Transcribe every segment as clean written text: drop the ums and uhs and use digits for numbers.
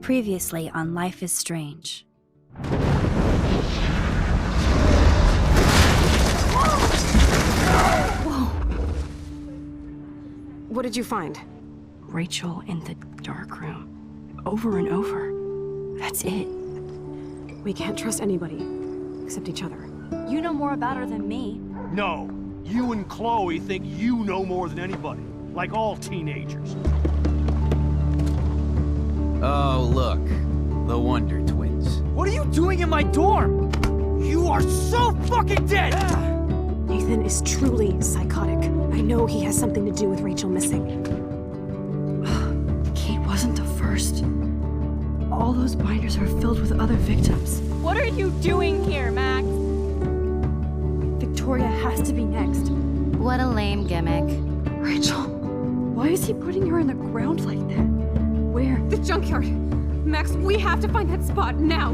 Previously on Life is Strange. Whoa! What did you find? Rachel in the dark room. Over and over. That's it. We can't trust anybody, except each other. You know more about her than me. No. You and Chloe think you know more than anybody. Like all teenagers. Oh, look. The Wonder Twins. What are you doing in my dorm? You are so fucking dead! Nathan is truly psychotic. I know he has something to do with Rachel missing. Kate wasn't the first. All those binders are filled with other victims. What are you doing here, Max? Victoria has to be next. What a lame gimmick. Rachel, why is he putting her in the ground like that? Where? The junkyard! Max, we have to find that spot now!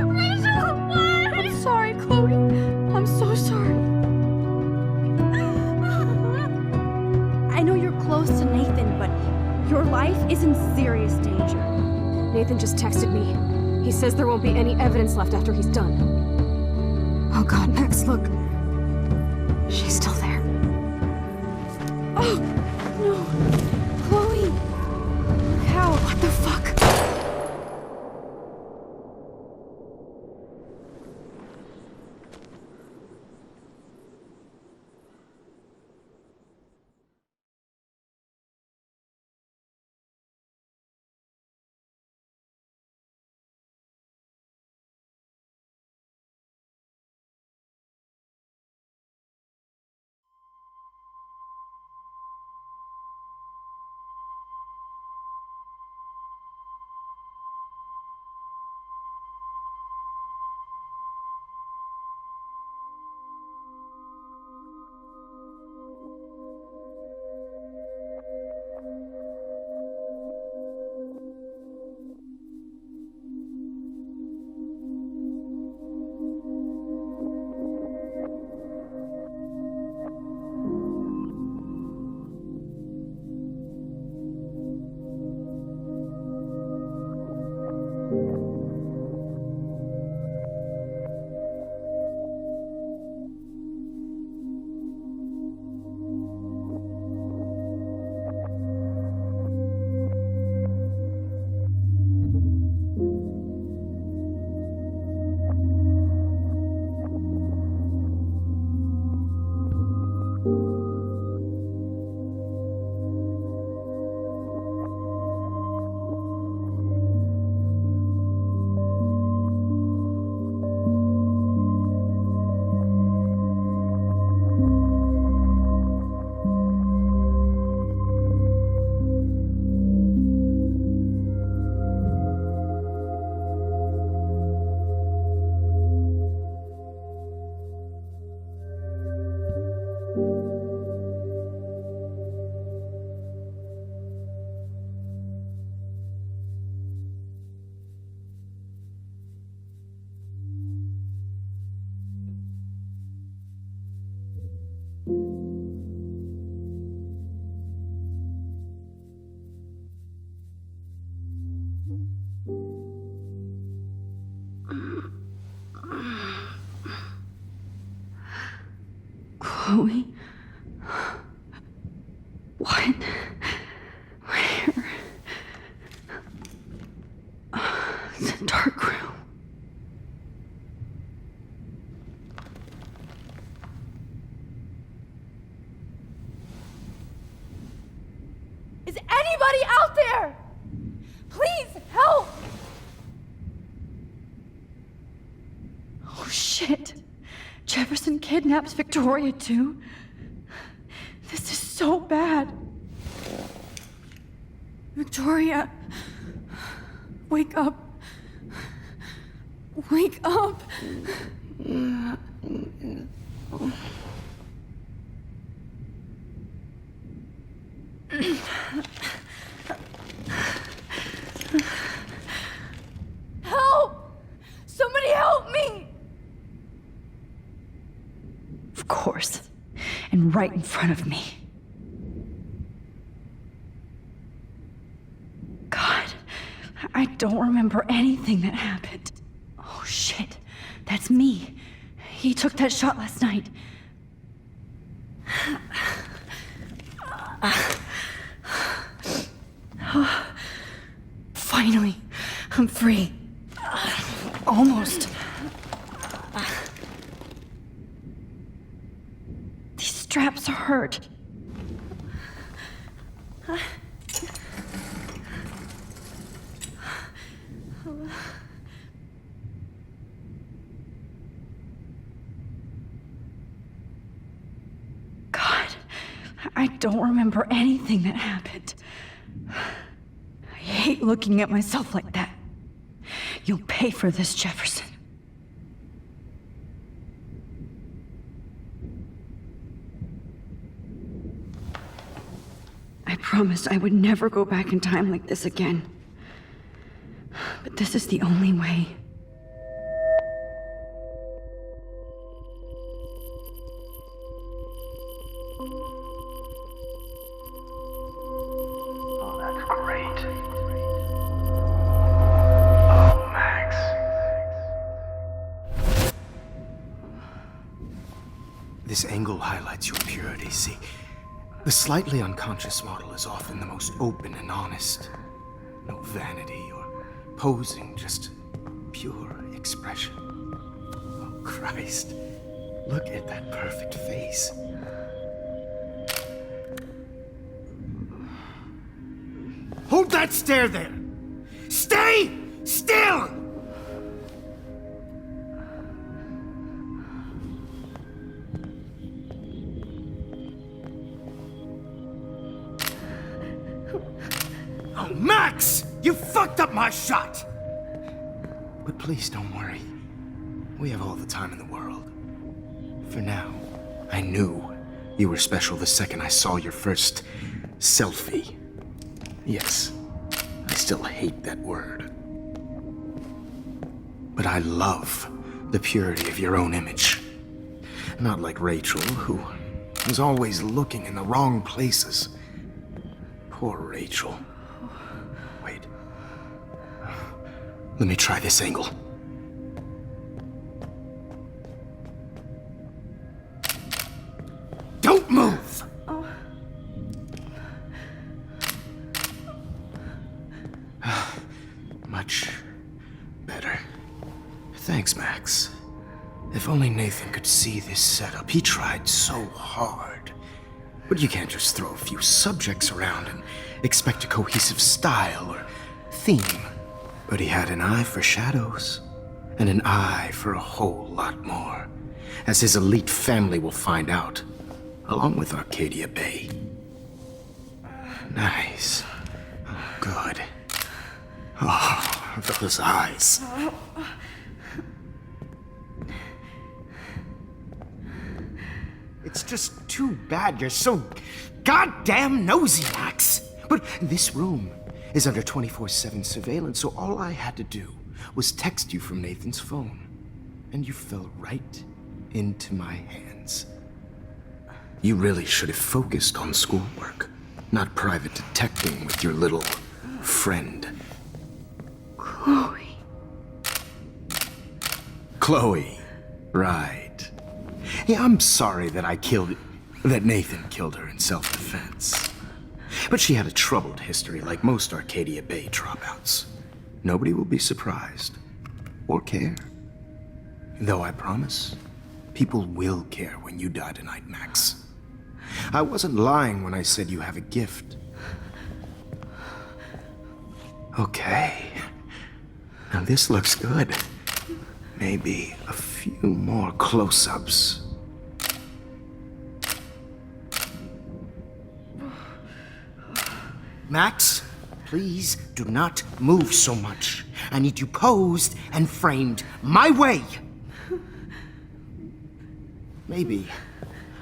Rachel, what? I'm sorry, Chloe. I'm so sorry. I know you're close to Nathan, but your life is in serious danger. Nathan just texted me. He says there won't be any evidence left after he's done. Oh god, Max, look. She's still there. Oh, no. Chloe. How? What the fuck? Chloe? What? Where? The dark room. Is anybody out there? Please help! Oh shit. Jefferson kidnaps Victoria too? This is so bad. Victoria, wake up. Wake up. Help! Somebody help me! Of course. And right in front of me. I don't remember anything that happened. Oh shit, that's me. He took that shot last night. Finally, I'm free. Almost. These straps hurt. God, I don't remember anything that happened. I hate looking at myself like that. You'll pay for this, Jefferson. I promised I would never go back in time like this again. But this is the only way. Oh, that's great. Oh, Max. This angle highlights your purity, see? The slightly unconscious model is often the most open and honest. No vanity or posing, just pure expression. Oh, Christ. Look at that perfect face. Hold that stare there! Stay still! Oh, Max! You fucked up my shot! But please don't worry. We have all the time in the world. For now, I knew you were special the second I saw your first selfie. Yes, I still hate that word. But I love the purity of your own image. Not like Rachel, who was always looking in the wrong places. Poor Rachel. Wait. Let me try this angle. Don't move! Much better. Thanks, Max. If only Nathan could see this setup. He tried so hard. But you can't just throw a few subjects around and expect a cohesive style or theme. But he had an eye for shadows, and an eye for a whole lot more, as his elite family will find out, along with Arcadia Bay. Nice. Oh, good. Oh, those eyes. It's just too bad you're so goddamn nosy, Max. But this room is under 24/7 surveillance, so all I had to do was text you from Nathan's phone. And you fell right into my hands. You really should have focused on schoolwork, not private detecting with your little friend. Chloe. Chloe, right. Yeah, I'm sorry that Nathan killed her in self-defense. But she had a troubled history like most Arcadia Bay dropouts. Nobody will be surprised. Or care. Though I promise, people will care when you die tonight, Max. I wasn't lying when I said you have a gift. Okay. Now this looks good. Maybe a few more close-ups. Max, please do not move so much. I need you posed and framed my way. Maybe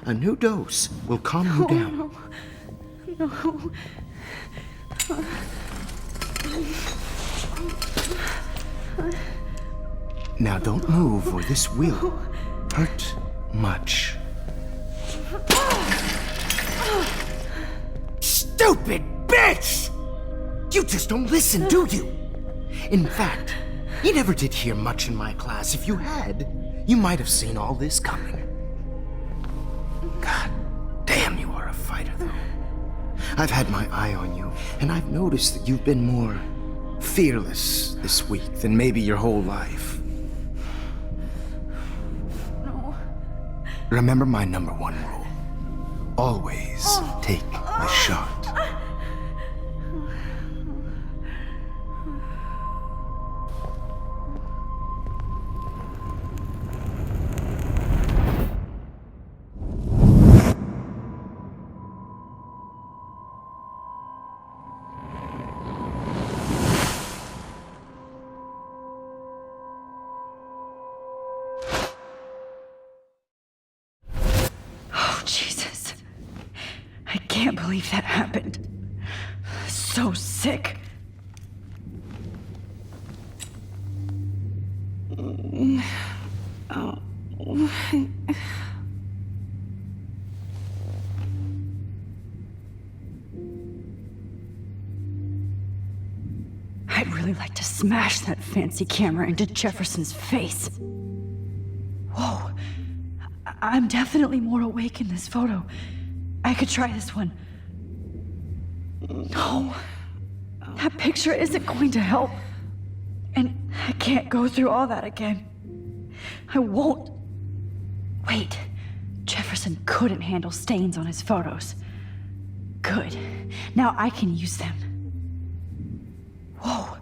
a new dose will calm you down. No. Now don't move or this will hurt much. Stupid bitch! You just don't listen, do you? In fact, you never did hear much in my class. If you had, you might have seen all this coming. God damn, you are a fighter, though. I've had my eye on you, and I've noticed that you've been more fearless this week than maybe your whole life. No. Remember my number one rule. Always take the shot. Oh, Jesus. I can't believe that happened. So sick. I'd really like to smash that fancy camera into Jefferson's face. Whoa. I'm definitely more awake in this photo. I could try this one. No. That picture isn't going to help. And I can't go through all that again. I won't. Wait. Jefferson couldn't handle stains on his photos. Good. Now I can use them. Whoa.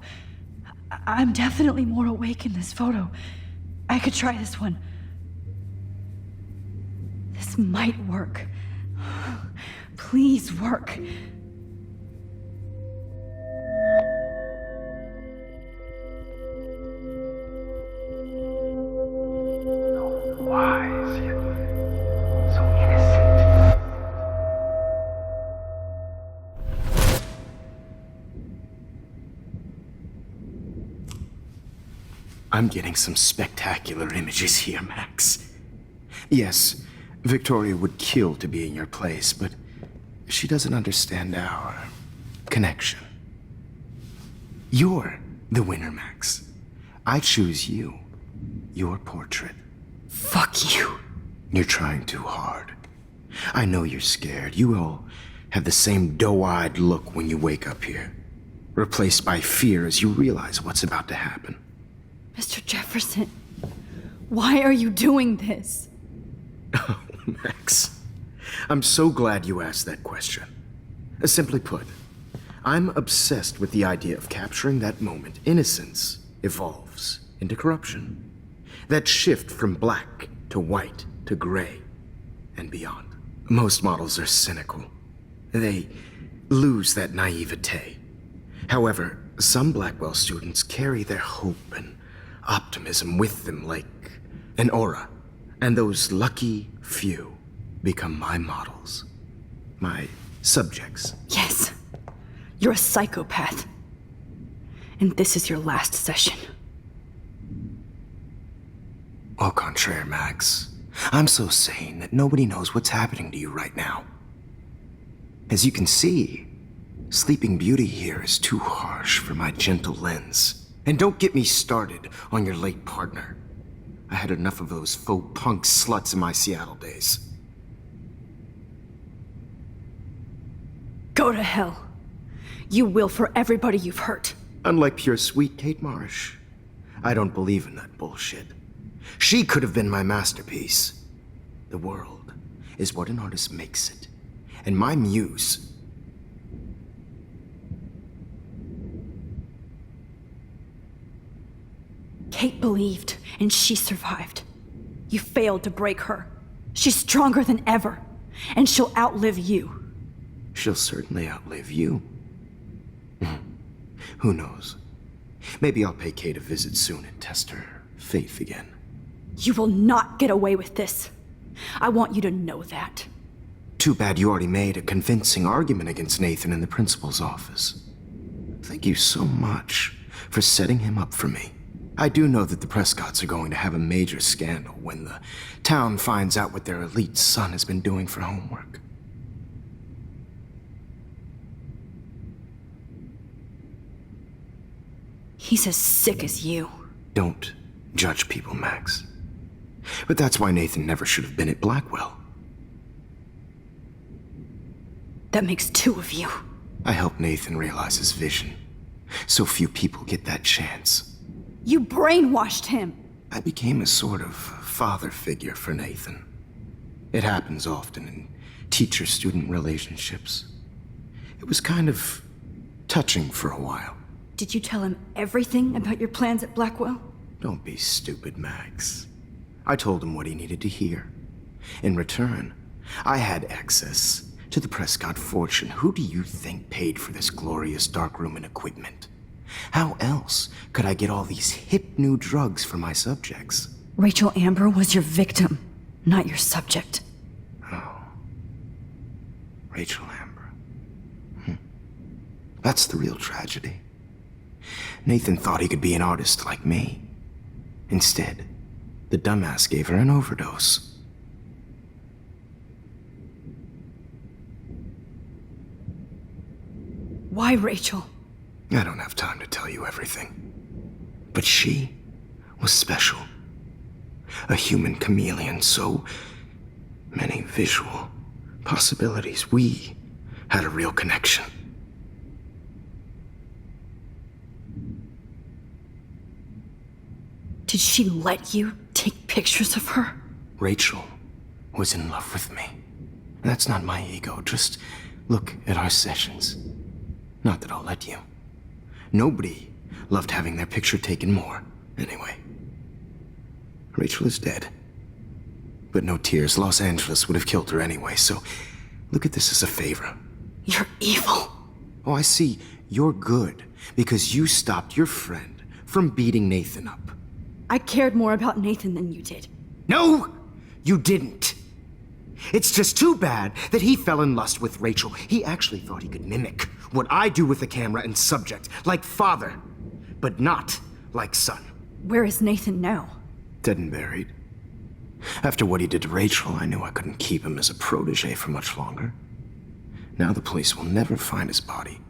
I'm definitely more awake in this photo. I could try this one. This might work. Please work. Wise, yet so innocent. I'm getting some spectacular images here, Max. Yes, Victoria would kill to be in your place, but she doesn't understand our connection. You're the winner, Max. I choose you. Your portrait. Fuck you. You're trying too hard. I know you're scared. You all have the same doe-eyed look when you wake up here, replaced by fear as you realize what's about to happen. Mr. Jefferson, why are you doing this? Oh, Max. I'm so glad you asked that question. Simply put, I'm obsessed with the idea of capturing that moment innocence evolves into corruption. That shift from black to white to gray and beyond. Most models are cynical. They lose that naivete. However, some Blackwell students carry their hope and optimism with them like an aura. And those lucky few become my models. My subjects. Yes, you're a psychopath. And this is your last session. Au contraire, Max. I'm so sane that nobody knows what's happening to you right now. As you can see, Sleeping Beauty here is too harsh for my gentle lens. And don't get me started on your late partner. I had enough of those faux punk sluts in my Seattle days. Go to hell. You will for everybody you've hurt. Unlike pure sweet Kate Marsh, I don't believe in that bullshit. She could have been my masterpiece. The world is what an artist makes it. And my muse... Kate believed, and she survived. You failed to break her. She's stronger than ever, and she'll outlive you. She'll certainly outlive you. Who knows? Maybe I'll pay Kate a visit soon and test her faith again. You will not get away with this. I want you to know that. Too bad you already made a convincing argument against Nathan in the principal's office. Thank you so much for setting him up for me. I do know that the Prescotts are going to have a major scandal when the town finds out what their elite son has been doing for homework. He's as sick as you. Don't judge people, Max. But that's why Nathan never should have been at Blackwell. That makes two of you. I helped Nathan realize his vision. So few people get that chance. You brainwashed him. I became a sort of father figure for Nathan. It happens often in teacher-student relationships. It was kind of touching for a while. Did you tell him everything about your plans at Blackwell? Don't be stupid, Max. I told him what he needed to hear. In return, I had access to the Prescott fortune. Who do you think paid for this glorious darkroom and equipment? How else could I get all these hip new drugs for my subjects? Rachel Amber was your victim, not your subject. Oh. Rachel Amber. That's the real tragedy. Nathan thought he could be an artist like me. Instead, the dumbass gave her an overdose. Why Rachel? I don't have time to tell you everything. But she was special. A human chameleon, so many visual possibilities. We had a real connection. Did she let you take pictures of her? Rachel was in love with me. That's not my ego. Just look at our sessions. Not that I'll let you. Nobody loved having their picture taken more. Anyway, Rachel is dead. But no tears. Los Angeles would have killed her anyway, so look at this as a favor. You're evil. Oh, I see. You're good because you stopped your friend from beating Nathan up. I cared more about Nathan than you did. No, you didn't. It's just too bad that he fell in lust with Rachel. He actually thought he could mimic what I do with the camera and subject, like father, but not like son. Where is Nathan now? Dead and buried. After what he did to Rachel, I knew I couldn't keep him as a protege for much longer. Now the police will never find his body.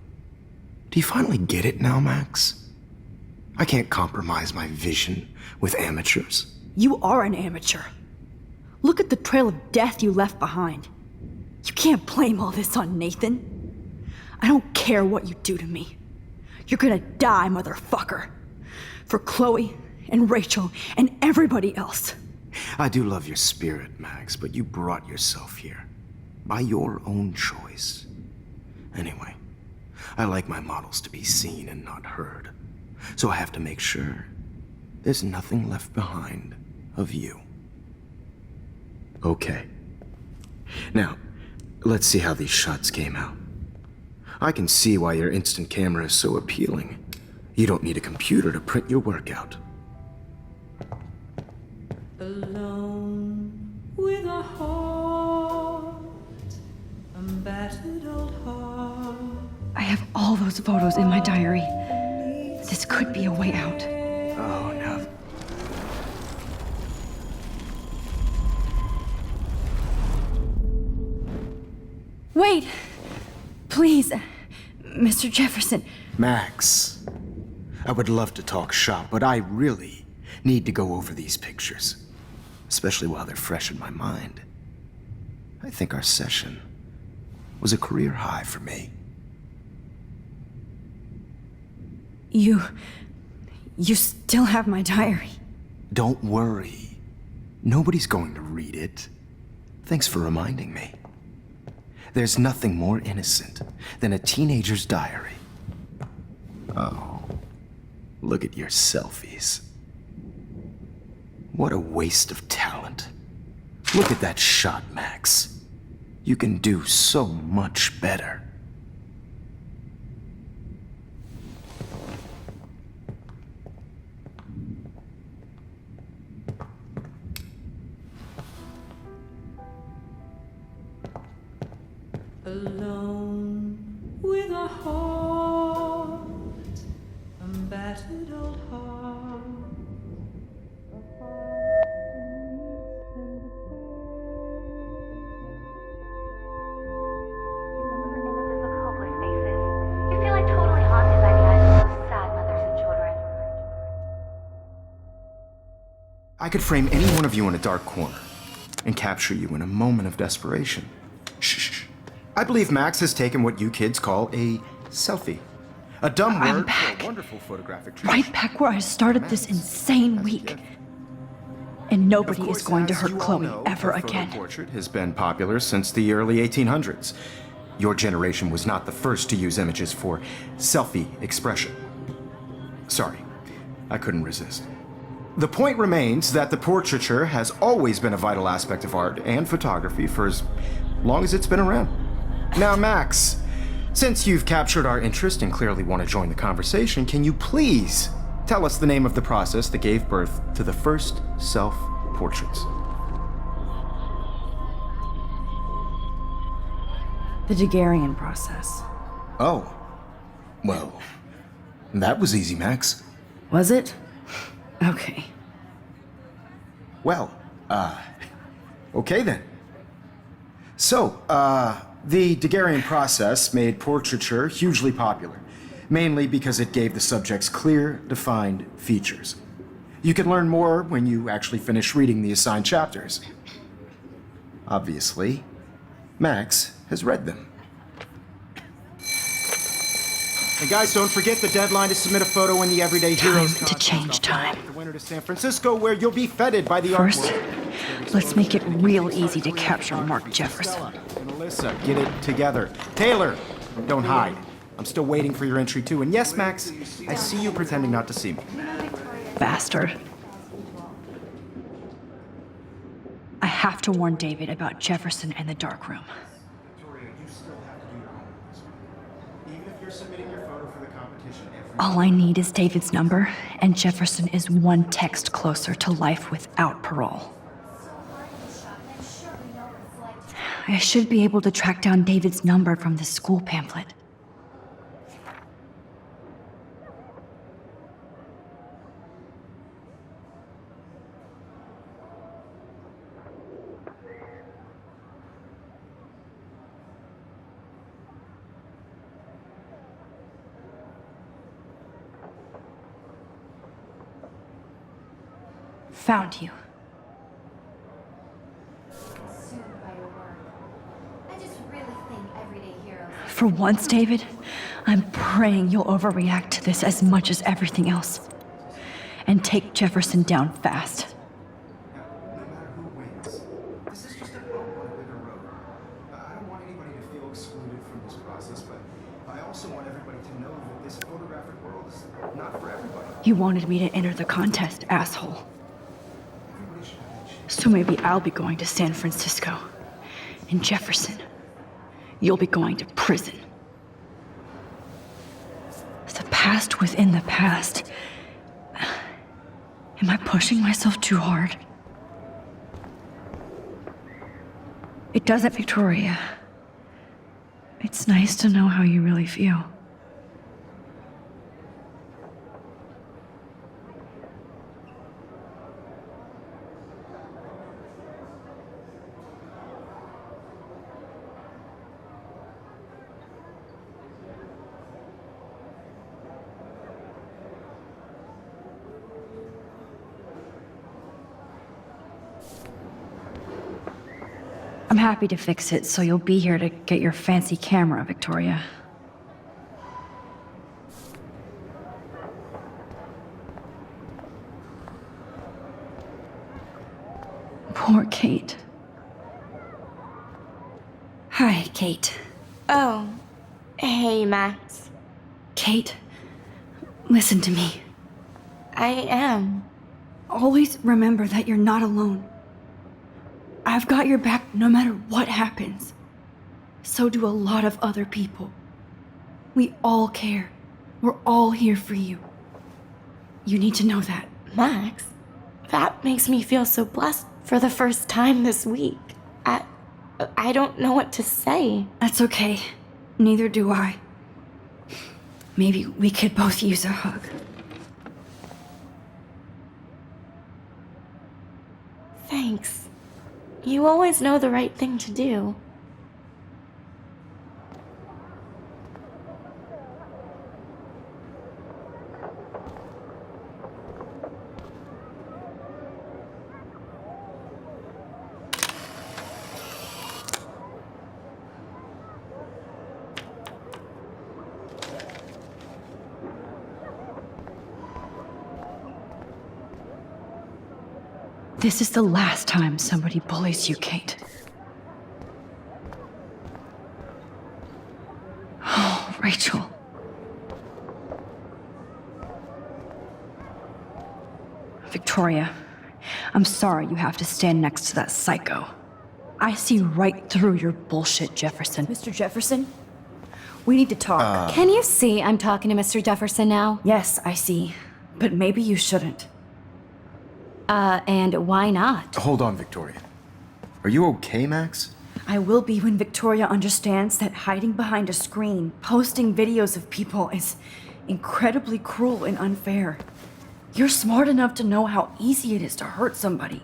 Do you finally get it now, Max? I can't compromise my vision with amateurs. You are an amateur. Look at the trail of death you left behind. You can't blame all this on Nathan. I don't care what you do to me. You're gonna die, motherfucker. For Chloe and Rachel and everybody else. I do love your spirit, Max, but you brought yourself here. By your own choice. Anyway, I like my models to be seen and not heard. So I have to make sure there's nothing left behind of you. Okay. Now, let's see how these shots came out. I can see why your instant camera is so appealing. You don't need a computer to print your work out. Alone with a heart, a battered old heart. I have all those photos in my diary. This could be a way out. Oh, no. Wait! Please, Mr. Jefferson. Max, I would love to talk shop, but I really need to go over these pictures. Especially while they're fresh in my mind. I think our session was a career high for me. You still have my diary. Don't worry. Nobody's going to read it. Thanks for reminding me. There's nothing more innocent than a teenager's diary. Oh, look at your selfies. What a waste of talent. Look at that shot, Max. You can do so much better. Alone with a heart, a battered old heart. You feel like totally haunted by the eyes of those sad mothers and children. I could frame any one of you in a dark corner and capture you in a moment of desperation. Shh. I believe Max has taken what you kids call a selfie. A dumb I'm word back. for a wonderful photographic treat. Right back where I started this insane week. And nobody is going to hurt Chloe ever again. The portrait has been popular since the early 1800s. Your generation was not the first to use images for selfie expression. Sorry, I couldn't resist. The point remains that the portraiture has always been a vital aspect of art and photography for as long as it's been around. Now, Max, since you've captured our interest and clearly want to join the conversation, can you please tell us the name of the process that gave birth to the first self-portraits? The Daguerrean process. Oh, well, that was easy, Max. Was it? Okay. Well, okay then. So, the Daguerrean process made portraiture hugely popular, mainly because it gave the subjects clear, defined features. You can learn more when you actually finish reading the assigned chapters. Obviously, Max has read them. And guys, don't forget the deadline to submit a photo in the Everyday Heroes Time to change time. The winter to San Francisco, where you'll be feted by the art First, world. let's make it real easy to capture Mark Jefferson. And Alyssa, get it together. Taylor, don't hide. I'm still waiting for your entry too. And yes, Max, I see you pretending not to see me. Bastard. I have to warn David about Jefferson and the dark room. Victoria, you still have to do your homework this week. Even if you're submitting your photo for the competition every All I need is David's number, and Jefferson is one text closer to life without parole. I should be able to track down David's number from the school pamphlet. Found you. For once, David, I'm praying you'll overreact to this as much as everything else. And take Jefferson down fast. No matter who wins, this is just a bump on a bigger road. I don't want anybody to feel excluded from this process, but I also want everybody to know that this photographic world is not for everybody. You wanted me to enter the contest, asshole. Everybody should have a chance. So maybe I'll be going to San Francisco. And Jefferson, you'll be going to prison. The past within the past. Am I pushing myself too hard? It doesn't, Victoria. It's nice to know how you really feel. I'm happy to fix it, so you'll be here to get your fancy camera, Victoria. Poor Kate. Hi, Kate. Oh, hey, Max. Kate, listen to me. I am. Always remember that you're not alone. I've got your back no matter what happens. So do a lot of other people. We all care. We're all here for you. You need to know that. Max, that makes me feel so blessed for the first time this week. I don't know what to say. That's okay. Neither do I. Maybe we could both use a hug. Thanks. You always know the right thing to do. This is the last time somebody bullies you, Kate. Oh, Rachel. Victoria, I'm sorry you have to stand next to that psycho. I see right through your bullshit, Jefferson. Mr. Jefferson? We need to talk. Can you see I'm talking to Mr. Jefferson now? Yes, I see. But maybe you shouldn't. And why not? Hold on, Victoria. Are you okay, Max? I will be when Victoria understands that hiding behind a screen, posting videos of people is incredibly cruel and unfair. You're smart enough to know how easy it is to hurt somebody,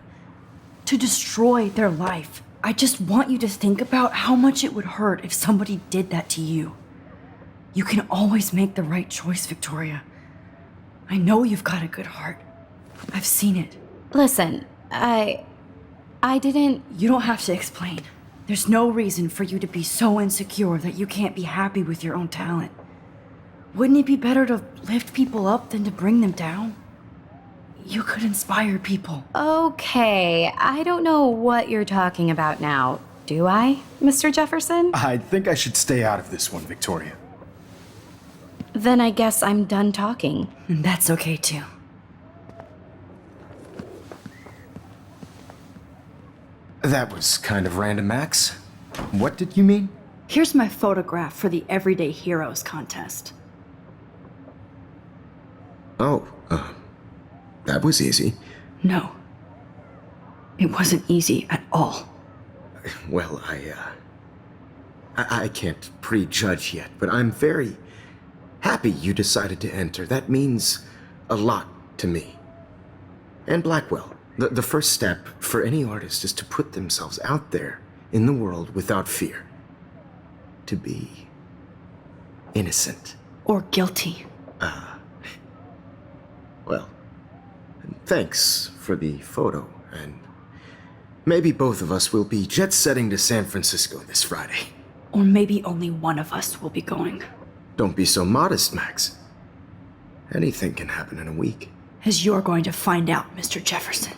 to destroy their life. I just want you to think about how much it would hurt if somebody did that to you. You can always make the right choice, Victoria. I know you've got a good heart. I've seen it. Listen, I didn't... You don't have to explain. There's no reason for you to be so insecure that you can't be happy with your own talent. Wouldn't it be better to lift people up than to bring them down? You could inspire people. Okay, I don't know what you're talking about now. Do I, Mr. Jefferson? I think I should stay out of this one, Victoria. Then I guess I'm done talking. And that's okay too. That was kind of random, Max. What did you mean? Here's my photograph for the Everyday Heroes contest. Oh, that was easy. No. It wasn't easy at all. Well, I can't prejudge yet, but I'm very happy you decided to enter. That means a lot to me. And Blackwell. The first step for any artist is to put themselves out there in the world without fear. To be innocent. Or guilty. Well, thanks for the photo, and maybe both of us will be jet-setting to San Francisco this Friday. Or maybe only one of us will be going. Don't be so modest, Max. Anything can happen in a week. As you're going to find out, Mr. Jefferson.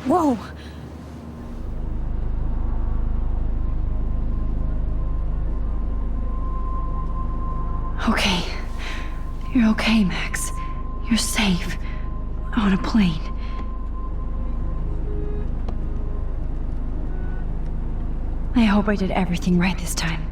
Whoa! Okay. You're okay, Max. You're safe. On a plane. I hope I did everything right this time.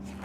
Thank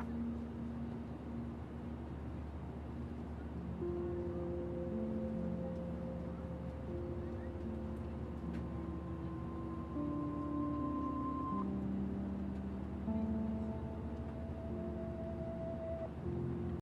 you.